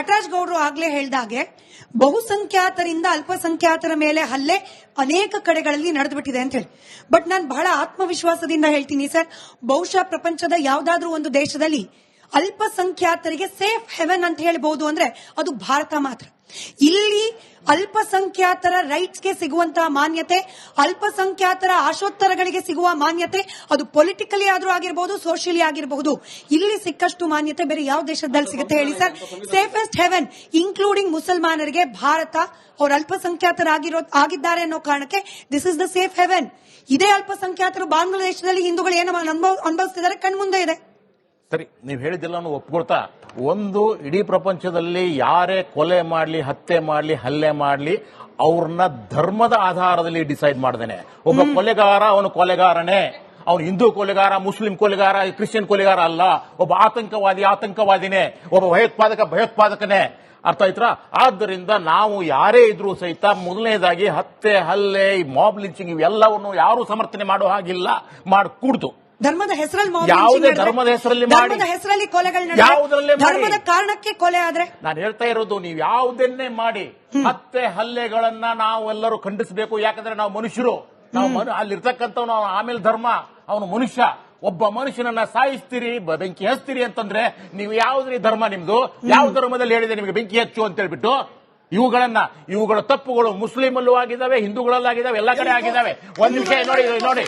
ನಟರಾಜ್ ಗೌಡ್ರು ಆಗ್ಲೇ ಹೇಳ್ದಾಗೆ ಬಹುಸಂಖ್ಯಾತರಿಂದ ಅಲ್ಪಸಂಖ್ಯಾತರ ಮೇಲೆ ಹಲ್ಲೆ ಅನೇಕ ಕಡೆಗಳಲ್ಲಿ ನಡೆದುಬಿಟ್ಟಿದೆ ಅಂತ ಹೇಳಿ. ಬಟ್ ನಾನು ಬಹಳ ಆತ್ಮವಿಶ್ವಾಸದಿಂದ ಹೇಳ್ತೀನಿ ಸರ್, ಬಹುಶಃ ಪ್ರಪಂಚದ ಯಾವ್ದಾದ್ರೂ ಒಂದು ದೇಶದಲ್ಲಿ ಅಲ್ಪಸಂಖ್ಯಾತರಿಗೆ ಸೇಫ್ ಹೆವೆನ್ ಅಂತ ಹೇಳ್ಬಹುದು ಅಂದ್ರೆ ಅದು ಭಾರತ ಮಾತ್ರ. ಇಲ್ಲಿ ಅಲ್ಪಸಂಖ್ಯಾತರ ರೈಟ್ಸ್ಗೆ ಸಿಗುವಂತಹ ಮಾನ್ಯತೆ, ಅಲ್ಪಸಂಖ್ಯಾತರ ಆಶೋತ್ತರಗಳಿಗೆ ಸಿಗುವ ಮಾನ್ಯತೆ, ಅದು ಪೊಲಿಟಿಕಲಿ ಆದ್ರೂ ಆಗಿರಬಹುದು, ಸೋಷಿಯಲಿ ಆಗಿರಬಹುದು, ಇಲ್ಲಿ ಸಿಕ್ಕಷ್ಟು ಮಾನ್ಯತೆ ಬೇರೆ ಯಾವ ದೇಶದಲ್ಲಿ ಸಿಗುತ್ತೆ ಹೇಳಿ ಸರ್? ಸೇಫೆಸ್ಟ್ ಹೆವೆನ್ ಇನ್ಕ್ಲೂಡಿಂಗ್ ಮುಸಲ್ಮಾನರಿಗೆ ಭಾರತ ಅವ್ರ ಆಗಿದ್ದಾರೆ ಅನ್ನೋ ಕಾರಣಕ್ಕೆ this is the safe haven. ಇದೇ ಅಲ್ಪಸಂಖ್ಯಾತರು ಬಾಂಗ್ಲಾದೇಶದಲ್ಲಿ ಹಿಂದೂಗಳು ಏನು ಅನುಭವಿಸ್ತಿದ್ದಾರೆ ಕಣ್ಮುಂದೆ ಇದೆ. ಸರಿ, ನೀವು ಹೇಳಿದ್ದೆಲ್ಲ ಒಪ್ಕೊಳ್ತಾ, ಒಂದು ಇಡೀ ಪ್ರಪಂಚದಲ್ಲಿ ಯಾರೇ ಕೊಲೆ ಮಾಡಲಿ, ಹತ್ಯೆ ಮಾಡಲಿ, ಹಲ್ಲೆ ಮಾಡಲಿ, ಅವ್ರನ್ನ ಧರ್ಮದ ಆಧಾರದಲ್ಲಿ ಡಿಸೈಡ್ ಮಾಡ್ದೇನೆ. ಒಬ್ಬ ಕೊಲೆಗಾರ ಅವನು ಕೊಲೆಗಾರನೇ, ಅವನು ಹಿಂದೂ ಕೊಲೆಗಾರ, ಮುಸ್ಲಿಂ ಕೊಲೆಗಾರ, ಕ್ರಿಶ್ಚಿಯನ್ ಕೊಲೆಗಾರ ಅಲ್ಲ. ಒಬ್ಬ ಆತಂಕವಾದಿನೇ, ಒಬ್ಬ ಭಯೋತ್ಪಾದಕನೇ. ಅರ್ಥ ಆಯ್ತಾ? ಆದ್ದರಿಂದ ನಾವು ಯಾರೇ ಇದ್ರೂ ಸಹಿತ ಮೊದಲನೇದಾಗಿ ಹತ್ಯೆ, ಹಲ್ಲೆ, ಮಾಬ್ ಲಿಂಚಿಂಗ್ ಇವೆಲ್ಲವನ್ನು ಯಾರು ಸಮರ್ಥನೆ ಮಾಡೋ ಹಾಗಿಲ್ಲ, ಮಾಡಕೂಡ್ದು. ಧರ್ಮದ ಹೆಸರಲ್ಲಿ ಯಾವುದೇ ಧರ್ಮದ ಹೆಸರಲ್ಲಿ ಮಾಡಿ, ಹೆಸರಲ್ಲಿ ಕೊಲೆಗಳು, ಯಾವುದರಲ್ಲೇ ಧರ್ಮದ ಕಾರಣಕ್ಕೆ ಕೊಲೆ ಆದ್ರೆ ನಾನು ಹೇಳ್ತಾ ಇರೋದು, ನೀವು ಯಾವುದನ್ನೇ ಮಾಡಿ ಹತ್ಯೆ ಹಲ್ಲೆಗಳನ್ನ ನಾವೆಲ್ಲರೂ ಖಂಡಿಸಬೇಕು. ಯಾಕಂದ್ರೆ ನಾವು ಮನುಷ್ಯರು, ನಾವು ಅಲ್ಲಿರ್ತಕ್ಕಂಥ ಆಮೇಲೆ ಧರ್ಮ, ಅವನು ಮನುಷ್ಯ. ಒಬ್ಬ ಮನುಷ್ಯನನ್ನ ಸಾಯಿಸ್ತೀರಿ, ಬೆಂಕಿ ಹಚ್ತೀರಿ ಅಂತಂದ್ರೆ ನೀವು ಯಾವ್ದ್ರಿ ಧರ್ಮ ನಿಮ್ದು? ಯಾವ ಧರ್ಮದಲ್ಲಿ ಹೇಳಿದೆ ನಿಮಗೆ ಬೆಂಕಿ ಹಚ್ಚು ಅಂತ ಹೇಳ್ಬಿಟ್ಟು? ಇವುಗಳ ತಪ್ಪುಗಳು ಮುಸ್ಲಿಮಲ್ಲೂ ಆಗಿದ್ದಾವೆ, ಹಿಂದೂಗಳಲ್ಲಾಗಿದ್ದಾವೆ, ಎಲ್ಲ ಕಡೆ ಆಗಿದ್ದಾವೆ. ಒಂದ್ ನಿಮಿಷ ನೋಡಿ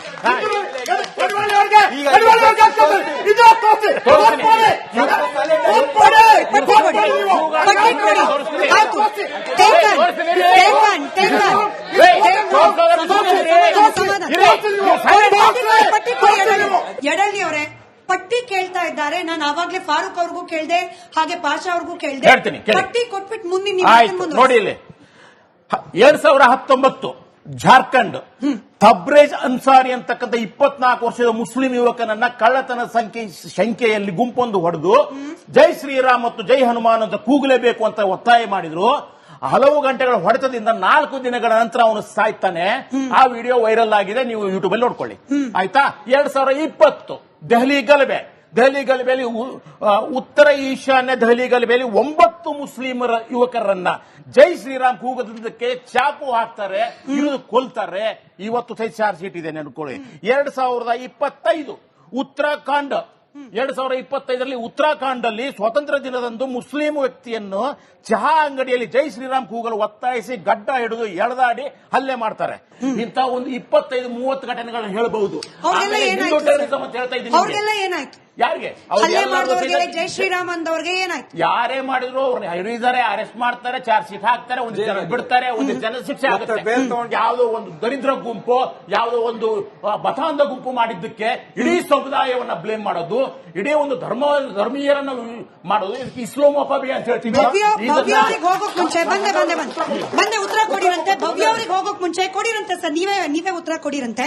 ಯಡಳ್ಳಿ ಅವರೇ ಪಟ್ಟಿ ಕೇಳ್ತಾ ಇದ್ದಾರೆ. ನಾನು ಆವಾಗ್ಲೇ ಫಾರೂಕ್ ಅವ್ರಿಗೂ ಕೇಳ್ದೆ, ಹಾಗೆ ಪಾಷಾ ಅವ್ರಿಗೂ ಕೇಳ್ದೆ. ಪಟ್ಟಿ ಕೊಟ್ಬಿಟ್ಟು ಮುಂದೆ ನೋಡಿ. ಇಲ್ಲಿ 2019 ಜಾರ್ಖಂಡ್ ತಬ್ರೇಜ್ ಅನ್ಸಾರಿ ಅಂತಕ್ಕಂಥ 24 ವರ್ಷದ ಮುಸ್ಲಿಂ ಯುವಕನನ್ನ ಕಳ್ಳತನ ಸಂಖ್ಯೆಯಲ್ಲಿ ಗುಂಪೊಂದು ಹೊಡೆದು ಜೈ ಶ್ರೀರಾಮ್ ಮತ್ತು ಜೈ ಹನುಮಾನ್ ಅಂತ ಕೂಗಲೇಬೇಕು ಅಂತ ಒತ್ತಾಯ ಮಾಡಿದ್ರು. ಹಲವು ಗಂಟೆಗಳ ಹೊಡೆತದಿಂದ 4 ದಿನಗಳ ನಂತರ ಅವನು ಸಾಯ್ತಾನೆ. ಆ ವಿಡಿಯೋ ವೈರಲ್ ಆಗಿದೆ, ನೀವು ಯೂಟ್ಯೂಬ್ ಅಲ್ಲಿ ನೋಡ್ಕೊಳ್ಳಿ. ಆಯ್ತಾ? 2020 ದೆಹಲಿ ಗಲಭೆಯಲ್ಲಿ ಉತ್ತರ ಈಶಾನ್ಯ ದೆಹಲಿ ಗಲಭೆಯಲ್ಲಿ 9 ಮುಸ್ಲಿಮರ ಯುವಕರನ್ನ ಜೈ ಶ್ರೀರಾಮ್ ಕೂಗದಕ್ಕೆ ಚಾಕು ಹಾಕ್ತಾರೆ, ಇಳಿದು ಕೊಲ್ತಾರೆ. ಇವತ್ತು ಚಾರ್ಜ್ ಶೀಟ್ ಇದೆ ನೆನ್ಕೊಳ್ಳಿ. 2025 ಉತ್ತರಾಖಂಡ್ 2025ರಲ್ಲಿ ಉತ್ತರಾಖಂಡಲ್ಲಿ ಸ್ವಾತಂತ್ರ್ಯ ದಿನದಂದು ಮುಸ್ಲಿಂ ವ್ಯಕ್ತಿಯನ್ನು ಚಹಾ ಅಂಗಡಿಯಲ್ಲಿ ಜೈ ಶ್ರೀರಾಮ್ ಕೂಗಲು ಒತ್ತಾಯಿಸಿ ಗಡ್ಡ ಹಿಡಿದು ಎಳೆದಾಡಿ ಹಲ್ಲೆ ಮಾಡ್ತಾರೆ. ಇಂಥ ಒಂದು 25-30 ಘಟನೆಗಳನ್ನು ಹೇಳಬಹುದು. ಯಾರಿಗೆ ಜೈ ಶ್ರೀರಾಮ್ ಅಂದವ್ರಿಗೆ ಏನಾಯ್ತು? ಯಾರೇ ಮಾಡಿದ್ರು ಅವ್ರನ್ನ ಹಿಡಿದಾರೆ, ಅರೆಸ್ಟ್ ಮಾಡ್ತಾರೆ, ಚಾರ್ಜ್ ಶೀಟ್ ಹಾಕ್ತಾರೆ, ಒಂದು ಜನ ಬಿಡ್ತಾರೆ, ಒಂದು ಜನ ಶಿಕ್ಷೆ ಆಗುತ್ತೆ. ಯಾವುದೋ ಒಂದು ದರಿದ್ರ ಗುಂಪು, ಯಾವುದೋ ಒಂದು ಮತಾಂಧ ಗುಂಪು ಮಾಡಿದ್ದಕ್ಕೆ ಇಡೀ ಸಮುದಾಯವನ್ನ ಬ್ಲೇಮ್ ಮಾಡೋದು, ಇಡೀ ಒಂದು ಧರ್ಮೀಯರನ್ನ ಮಾಡೋದು, ಇಸ್ಲಾಮೋಫೋಬಿಯಾ ಅಂತ ಹೇಳ್ತೀವಿ. ಭವ್ಯವ್ರಿಗೆ ಹೋಗೋಕ್ ಮುಂಚೆ ಬಂದೆ ಉತ್ತರ ಕೊಡಿರಂತೆ. ಭವ್ಯವ್ರಿಗೆ ಹೋಗೋಕ್ ಮುಂಚೆ ಕೊಡಿರಂತೆ ಸರ್, ನೀವೇ ಉತ್ತರ ಕೊಡಿರಂತೆ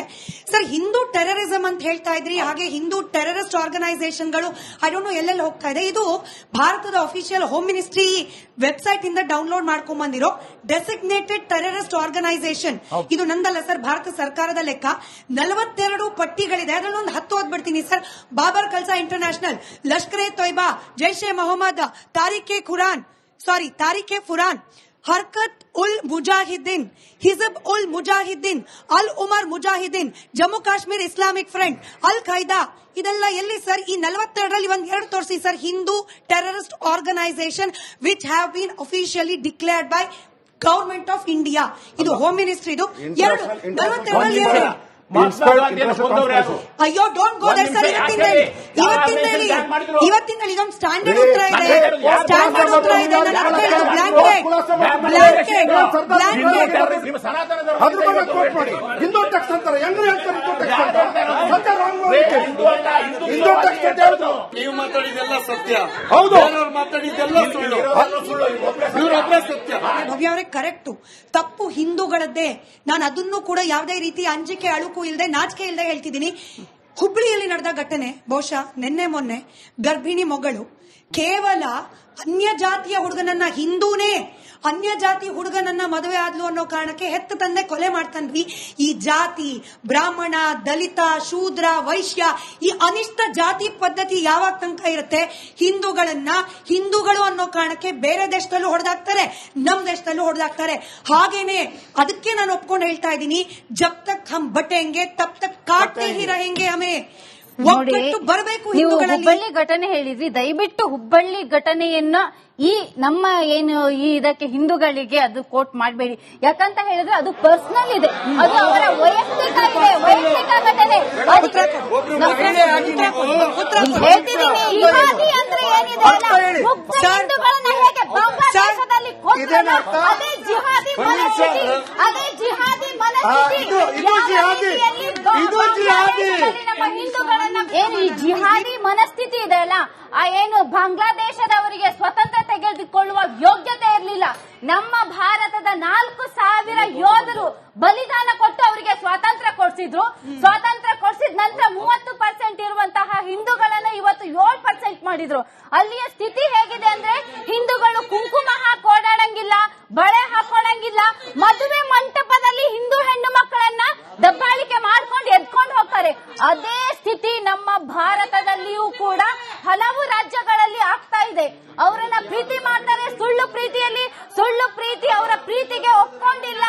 ಸರ್. ಹಿಂದೂ ಟೆರರಿಸಂ ಅಂತ ಹೇಳ್ತಾ ಇದ್ರಿ, ಹಾಗೆ ಹಿಂದೂ ಟೆರರಿಸ್ಟ್ ಆರ್ಗನೈಸೇಷನ್ಗಳು ಐ ಡೋಂಟ್ ನೋ ಎಲ್ಲೆಲ್ಲಿ ಹೋಗ್ತಾ ಇದೆ. ಇದು ಭಾರತದ ಅಫಿಷಿಯಲ್ ಹೋಮ್ ಮಿನಿಸ್ಟ್ರಿ ವೆಬ್ಸೈಟ್ ಇಂದ ಡೌನ್ಲೋಡ್ ಮಾಡ್ಕೊಂಡ್ ಬಂದಿರೋ ಡೆಸಿಗ್ನೇಟೆಡ್ ಟೆರರಿಸ್ಟ್ ಆರ್ಗನೈಸೇಷನ್. ಇದು ನಂದಲ್ಲ ಸರ್, ಭಾರತ ಸರ್ಕಾರದ ಲೆಕ್ಕ. 42 ಪಟ್ಟಿಗಳಿದೆ, ಅದರಲ್ಲಿ ಒಂದು 10 ಓದ್ಬಿಡ್ತೀನಿ sir. Babbar Khalsa international, Lashkar e Taiba, Jaish e Mohammed, Tariq e Furan, Harkat ul Mujahideen, Hizb ul Mujahideen, Al Umar Mujahideen, Jammu Kashmir Islamic front, Al Qaeda. ಇದೆಲ್ಲ ಎಲ್ಲಿ ಸರ್? ಈ 42ರಲ್ಲಿ ಒಂದು 2 ತೋರಿಸಿ sir. Hindu terrorist organisation which have been officially declared by government of India. ಇದು ಹೋಮ್ ಮಿನಿಸ್ಟ್ರಿ. ಇದು 42ರಲ್ಲಿ 2. ಅಯ್ಯೋ, ಡೋಂಟ್ ಗೋ ದೇರ್ ಸರ್. ಇವತ್ತಿನ ಇದೊಂದು ಸ್ಟ್ಯಾಂಡರ್ಡ್ ಉತ್ತರ ಇದೆ. ಹಿಂದೂ ಟೆಕ್ಸ್ಟ್ ಅಂತಾರೆ, ನೀವು ಮಾತಾಡಿದೆಲ್ಲ ಸತ್ಯ, ಹೌದು, ಮಾತಾಡಿದೆಲ್ಲ ಸುಳ್ಳು, ಇವರೊಬ್ಬರೇ ಸತ್ಯ. ಭವ್ಯ ಅವರೇ ಕರೆಕ್ಟು, ತಪ್ಪು ಹಿಂದೂಗಳದ್ದೇ. ನಾನು ಅದನ್ನು ಕೂಡ ಯಾವುದೇ ರೀತಿ ಅಂಜಿಕೆ, ಅಳುಕು ಇಲ್ಲದೆ, ನಾಚಿಕೆ ಇಲ್ಲದೆ ಹೇಳ್ತಿದ್ದೀನಿ. ಹುಬ್ಳಿಯಲ್ಲಿ ನಡೆದ ಘಟನೆ, ಬಹುಶಃ ಮೊನ್ನೆ ಗರ್ಭಿಣಿ ಮಗಳು ಕೇವಲ ಅನ್ಯ ಜಾತಿಯ ಹುಡುಗನನ್ನ ಹಿಂದೂನೇ ಅನ್ಯ ಜಾತಿ ಹುಡುಗನನ್ನ ಮದುವೆ ಆದ್ಲು ಅನ್ನೋ ಕಾರಣಕ್ಕೆ ಹೆತ್ತ ತಂದೆ ಕೊಲೆ ಮಾಡ್ತಾನ್ರಿ. ಈ ಜಾತಿ, ಬ್ರಾಹ್ಮಣ, ದಲಿತ, ಶೂದ್ರ, ವೈಶ್ಯ, ಈ ಅನಿಷ್ಟ ಜಾತಿ ಪದ್ಧತಿ ಯಾವಾಗ ತನಕ ಇರುತ್ತೆ? ಹಿಂದೂಗಳು ಅನ್ನೋ ಕಾರಣಕ್ಕೆ ಬೇರೆ ದೇಶದಲ್ಲೂ ಹೊಡೆದಾಕ್ತಾರೆ, ನಮ್ ದೇಶದಲ್ಲೂ ಹೊಡೆದಾಕ್ತಾರೆ. ಹಾಗೇನೆ ಅದಕ್ಕೆ ನಾನು ಒಪ್ಕೊಂಡು ಹೇಳ್ತಾ ಇದ್ದೀನಿ, ಜಬ್ ತಕ್ ಹಮ್ ಬಟೆಂಗೆ ತಬ್ ತಕ್ ಕಾಟ್ತೆ ಹಿ रहेंगे ಹಮೇ. ಒಗ್ಗಟ್ಟು ಬರಬೇಕು. ನೀವು ಹುಬ್ಬಳ್ಳಿ ಘಟನೆ ಹೇಳಿದ್ರಿ, ದಯವಿಟ್ಟು ಹುಬ್ಬಳ್ಳಿ ಘಟನೆಯನ್ನ ಈ ನಮ್ಮ ಏನು ಈ ಇದಕ್ಕೆ ಹಿಂದೂಗಳಿಗೆ ಅದು ಕೋಟ್ ಮಾಡಬೇಡಿ. ಯಾಕಂತ ಹೇಳಿದ್ರೆ ಅದು ಪರ್ಸನಲ್ ಇದೆ, ಅದು ಅವರ ವೈಯಕ್ತಿಕ ಇದೆ, ವೈಯಕ್ತಿಕ ಘಟನೆ. ಹೇಳ್ತಿದ್ದೀನಿ, ಜಿಹಾದಿ ಅಂದ್ರೆ ಏನಿದೆ ಅಲ್ಲ, ಮುಗ್ಧ ಹಿಂದೂಗಳನ್ನ ಹೇಗೆ ಬಾಂಗ್ಲಾದೇಶದಲ್ಲಿ ಕೊಂದ್ರಲ್ಲ, ಅದೇ ಜಿಹಾದಿ ಮನಸ್ಥಿತಿ, ಅದೇ ಜಿಹಾದಿ ಮನಸ್ಥಿತಿ ನಮ್ಮ ಹಿಂದೂಗಳನ್ನ ಏನು ಈ ಜಿಹಾದಿ ಮನಸ್ಥಿತಿ ಇದೆ ಅಲ್ಲ, ಆ ಏನು ಬಾಂಗ್ಲಾದೇಶದವರಿಗೆ ಸ್ವತಂತ್ರ ತೆಗೆದುಕೊಳ್ಳುವ ಯೋಗ್ಯತೆ ಇರಲಿಲ್ಲ. ನಮ್ಮ ಭಾರತದ 4,000 ಯೋಧರು ಬಲಿದಾನ ಕೊಟ್ಟು ಅವರಿಗೆ ಸ್ವಾತಂತ್ರ್ಯ ಕೊಡಿಸಿದ್ರು. ಸ್ವಾತಂತ್ರ್ಯ ಕೊಡಿಸಿದ ನಂತರ 30% ಇರುವಂತಹ ಹಿಂದೂಗಳನ್ನ ಇವತ್ತು 7% ಮಾಡಿದ್ರು. ಅಲ್ಲಿಯ ಸ್ಥಿತಿ ಹೇಗಿದೆ ಅಂದ್ರೆ, ಹಿಂದೂಗಳು ಕುಂಕುಮ ಹಾಕಿ ಓಡಾಡಂಗಿಲ್ಲ, ಬಳೆ ಹಾಕೊಳ್ಳಂಗಿಲ್ಲ, ಮದುವೆ ಮಂಟಪದಲ್ಲಿ ಹಿಂದೂ ಹೆಣ್ಣು ಮಕ್ಕಳನ್ನ ದಬ್ಬಾಳಿಕೆ ಮಾಡ್ಕೊಂಡು ಎದ್ಕೊಂಡು ಹೋಗ್ತಾರೆ. ಅದೇ ಸ್ಥಿತಿ ನಮ್ಮ ಭಾರತದಲ್ಲಿಯೂ ಕೂಡ ಹಲವು ರಾಜ್ಯಗಳಲ್ಲಿ ಆಗ್ತಾ ಇದೆ. ಅವರನ್ನ ಪ್ರೀತಿ ಮಾಡ್ತಾರೆ, ಸುಳ್ಳು ಪ್ರೀತಿ ಅವರ ಪ್ರೀತಿಗೆ ಒಪ್ಕೊಂಡಿಲ್ಲ,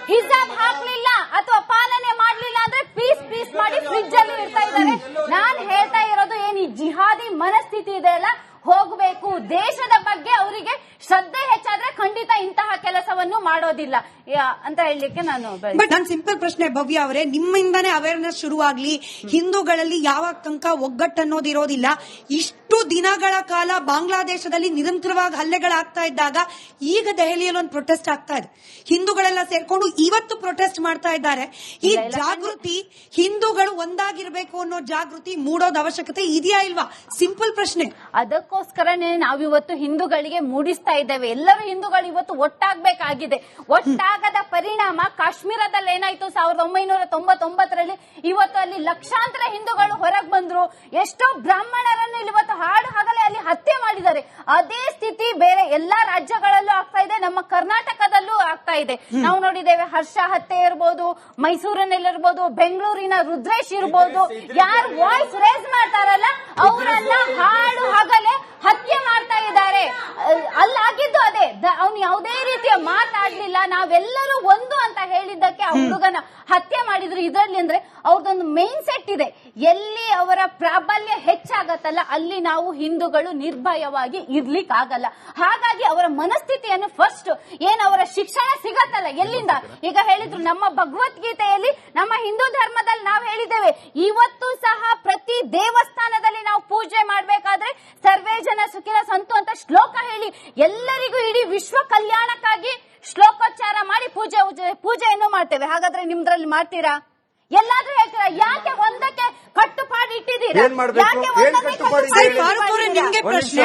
ಹಿಜಾಬ್ ಹಾಕ್ಲಿಲ್ಲ ಅಥವಾ ಪಾಲನೆ ಮಾಡ್ಲಿಲ್ಲ ಅಂದ್ರೆ ಪೀಸ್ ಮಾಡಿ ಫ್ರಿಡ್ಜ್ ಅಲ್ಲಿ ಇಡ್ತಾ ಇದ್ದಾರೆ. ನಾನ್ ಹೇಳ್ತಾ ಇರೋದು ಏನು, ಈ ಜಿಹಾದಿ ಮನಸ್ಥಿತಿ ಇದೆ ಅಲ್ಲ, ಹೋಗಬೇಕು. ದೇಶದ ಬಗ್ಗೆ ಅವರಿಗೆ ಶ್ರದ್ಧೆ ಹೆಚ್ಚಾದ್ರೆ ಖಂಡಿತ ಇಂತಹ ಕೆಲಸವನ್ನು ಮಾಡೋದಿಲ್ಲ ಅಂತ ಹೇಳಲಿಕ್ಕೆ ನಾನು. ಬಟ್ ನನ್ನ ಸಿಂಪಲ್ ಪ್ರಶ್ನೆ ಭವ್ಯ ಅವರೇ, ನಿಮ್ಮಿಂದಾನೇ ಅವೇರ್ನೆಸ್ ಶುರುವಾಗ್ಲಿ. ಹಿಂದೂಗಳಲ್ಲಿ ಯಾವಾಗ ತನಕ ಒಗ್ಗಟ್ಟು ಅನ್ನೋದಿರೋದಿಲ್ಲ, ಇಷ್ಟು ದಿನಗಳ ಕಾಲ ಬಾಂಗ್ಲಾದೇಶದಲ್ಲಿ ನಿರಂತರವಾಗಿ ಹಲ್ಲೆಗಳಾಗ್ತಾ ಇದ್ದಾಗ ಈಗ ದೆಹಲಿಯಲ್ಲಿ ಒಂದು ಪ್ರೊಟೆಸ್ಟ್ ಆಗ್ತಾ ಇದೆ. ಹಿಂದೂಗಳೆಲ್ಲ ಸೇರ್ಕೊಂಡು ಇವತ್ತು ಪ್ರೊಟೆಸ್ಟ್ ಮಾಡ್ತಾ ಇದ್ದಾರೆ. ಈ ಜಾಗೃತಿ, ಹಿಂದೂಗಳು ಒಂದಾಗಿರ್ಬೇಕು ಅನ್ನೋ ಜಾಗೃತಿ ಮೂಡೋದ ಅವಶ್ಯಕತೆ ಇದೆಯಾ ಇಲ್ವಾ? ಸಿಂಪಲ್ ಪ್ರಶ್ನೆ. ಅದಕ್ಕೋಸ್ಕರನೇ ನಾವಿವತ್ತು ಹಿಂದೂಗಳಿಗೆ ಮೂಡಿಸ್ತಾ ಇದ್ದೇವೆ. ಎಲ್ಲರೂ ಹಿಂದೂಗಳು ಇವತ್ತು ಒಟ್ಟಾಗಬೇಕಾಗಿದೆ. ಒಟ್ಟಾಗದ ಪರಿಣಾಮ ಕಾಶ್ಮೀರದಲ್ಲಿ ಏನಾಯ್ತು 1999ರಲ್ಲಿ, ಇವತ್ತು ಅಲ್ಲಿ ಲಕ್ಷಾಂತರ ಹಿಂದೂಗಳು ಹೊರಗೆ ಬಂದ್ರು. ಎಷ್ಟೋ ಬ್ರಾಹ್ಮಣರನ್ನು ಇವತ್ತು ಹಾಡು ಹಗಲೇ ಅಲ್ಲಿ ಹತ್ಯೆ ಮಾಡಿದ್ದಾರೆ. ಅದೇ ಸ್ಥಿತಿ ಬೇರೆ ಎಲ್ಲಾ ರಾಜ್ಯಗಳಲ್ಲೂ ಆಗ್ತಾ ಇದೆ, ನಮ್ಮ ಕರ್ನಾಟಕದಲ್ಲೂ ಆಗ್ತಾ ಇದೆ. ನಾವು ನೋಡಿದ್ದೇವೆ, ಹರ್ಷ ಹತ್ಯೆ ಇರ್ಬೋದು, ಮೈಸೂರಿನಲ್ಲಿರ್ಬೋದು, ಬೆಂಗಳೂರಿನ ರುದ್ರೇಶ್ ಇರ್ಬೋದು, ಯಾರು ವಾಯ್ಸ್ ರೇಸ್ ಮಾಡ್ತಾರಲ್ಲ ಅವರನ್ನ ಹಾಡು ಹಗಲೇ ಹತ್ಯೆ ಮಾಡ್ತಾ ಇದ್ದಾರೆ. ಅಲ್ಲಾಗಿದ್ದು ಅದೇ, ಅವನು ಯಾವುದೇ ರೀತಿಯ ಮಾತಾಡ್ಲಿಲ್ಲ, ನಾವೆಲ್ಲರೂ ಒಂದು ಅಂತ ಹೇಳಿದ್ದಕ್ಕೆ ಆ ಹುಡುಗನ ಹತ್ಯೆ ಮಾಡಿದ್ರು. ಇದರಲ್ಲಿ ಅಂದ್ರೆ ಅವ್ರದೊಂದು ಮೈನ್ ಸೆಟ್ ಇದೆ, ಎಲ್ಲಿ ಅವರ ಪ್ರಾಬಲ್ಯ ಹೆಚ್ಚಾಗತ್ತಲ್ಲ ಅಲ್ಲಿ ನಾವು ಹಿಂದೂಗಳು ನಿರ್ಭಯವಾಗಿ ಇರ್ಲಿಕ್ಕೆ ಆಗಲ್ಲ. ಹಾಗಾಗಿ ಅವರ ಮನಸ್ಥಿತಿಯನ್ನು ಫಸ್ಟ್ ಏನ್ ಅವರ ಶಿಕ್ಷಣ ಸಿಗತ್ತಲ್ಲ ಎಲ್ಲಿಂದ, ಈಗ ಹೇಳಿದ್ರು ನಮ್ಮ ಭಗವದ್ಗೀತೆಯಲ್ಲಿ, ನಮ್ಮ ಹಿಂದೂ ಧರ್ಮದಲ್ಲಿ ನಾವು ಹೇಳಿದ್ದೇವೆ, ಇವತ್ತು ಸಹ ಪ್ರತಿ ದೇವಸ್ಥಾನದಲ್ಲಿ ನಾವು ಪೂಜೆ ಮಾಡ್ಬೇಕಾದ್ರೆ ಸರ್ವೇ ಜನ ಸುಖಿನ ಸಂತು ಅಂತ ಶ್ಲೋಕ ಹೇಳಿ ಎಲ್ಲರಿಗೂ ಇಡೀ ವಿಶ್ವ ಕಲ್ಯಾಣಕ್ಕಾಗಿ ಶ್ಲೋಕೋಚ್ಚಾರ ಮಾಡಿ ಪೂಜೆಯನ್ನು ಮಾಡ್ತೇವೆ. ಹಾಗಾದ್ರೆ ನಿಮ್ದ್ರಲ್ಲಿ ಮಾಡ್ತೀರಾ? ಎಲ್ಲಾದ್ರೂ ಹೇಳ್ತೀರಾ? ಯಾಕೆ ಒಂದಕ್ಕೆ ಕಟ್ಟುಪಾಡು ಇಟ್ಟಿದ್ದೀರಾ? ಏನ್ ಮಾಡ್ಬೇಕು? ಯಾಕೆ ಏನ್ ಕಟ್ಟುಪಾಡು ಇದೆ? ನಿಮ್ಗೆ ಪ್ರಶ್ನೆ